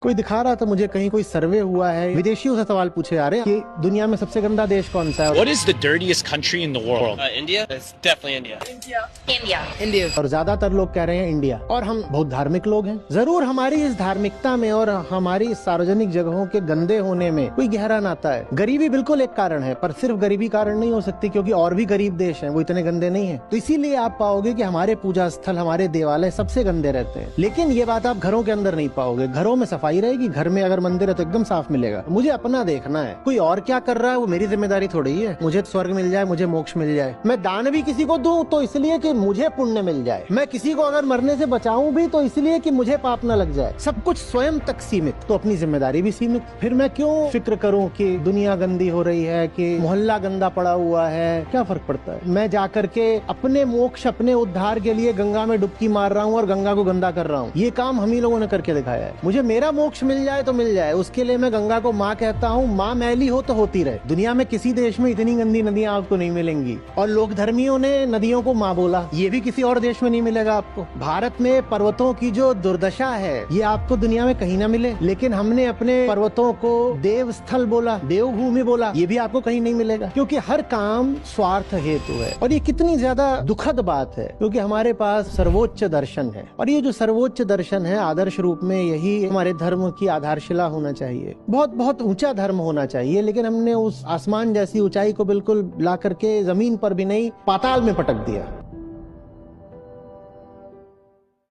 कोई दिखा रहा था मुझे कहीं कोई सर्वे हुआ है, विदेशियों से सवाल पूछे जा रहे हैं कि दुनिया में सबसे गंदा देश कौन सा है। What is the dirtiest country in the world? India? It's definitely India. India. और ज्यादातर लोग कह रहे हैं इंडिया। और हम बहुत धार्मिक लोग हैं। जरूर हमारी इस धार्मिकता में और हमारी इस सार्वजनिक जगहों के गंदे होने में कोई गहरा नाता है। गरीबी बिल्कुल एक कारण है, पर सिर्फ गरीबी कारण नहीं हो सकती, क्योंकि और भी गरीब देश हैं, वो इतने गंदे नहीं हैं। तो इसीलिए आप पाओगे कि हमारे पूजा स्थल, हमारे देवालय सबसे गंदे रहते हैं। लेकिन ये बात आप घरों के अंदर नहीं पाओगे। घरों में सफाई रहेगी, घर में अगर मंदिर है तो एकदम साफ मिलेगा। मुझे अपना देखना है, कोई और क्या कर रहा है वो मेरी जिम्मेदारी थोड़ी है। मुझे स्वर्ग मिल जाए, मुझे मोक्ष मिल जाए। मैं दान भी किसी को दूं तो इसलिए कि मुझे पुण्य मिल जाए। मैं किसी को अगर मरने से बचाऊं भी तो इसलिए कि मुझे पाप न लग जाए। सब कुछ स्वयं तक सीमित, तो अपनी जिम्मेदारी भी सीमित। फिर मैं क्यों फिक्र करूं कि दुनिया गंदी हो रही है, कि मोहल्ला गंदा पड़ा हुआ है, क्या फर्क पड़ता है। मैं जाकर के अपने मोक्ष, अपने उद्धार के लिए गंगा में डुबकी मार रहा हूँ और गंगा को गंदा कर रहा हूँ। ये काम हम ही लोगों ने करके दिखाया है। मुझे मेरा मोक्ष मिल जाए तो मिल जाए, उसके लिए मैं गंगा को माँ कहता हूँ। माँ मैली हो तो होती रहे। दुनिया में किसी देश में इतनी गंदी नदियाँ आपको नहीं मिलेंगी। और लोक धर्मियों ने नदियों को माँ बोला, ये भी किसी और देश में नहीं मिलेगा आपको। भारत में पर्वतों की जो दुर्दशा है, ये आपको दुनिया में कहीं ना मिले। लेकिन हमने अपने पर्वतों को देव स्थल बोला, देवभूमि बोला, ये भी आपको कहीं नहीं मिलेगा। क्योंकि हर काम स्वार्थ हेतु है। और ये कितनी ज्यादा दुखद बात है, क्योंकि हमारे पास सर्वोच्च दर्शन है। और ये जो सर्वोच्च दर्शन है, आदर्श रूप में यही हमारे धर्म की आधारशिला होना चाहिए। बहुत बहुत ऊंचा धर्म होना चाहिए। लेकिन हमने उस आसमान जैसी ऊंचाई को बिल्कुल ला करके जमीन पर भी नहीं, पाताल में पटक दिया।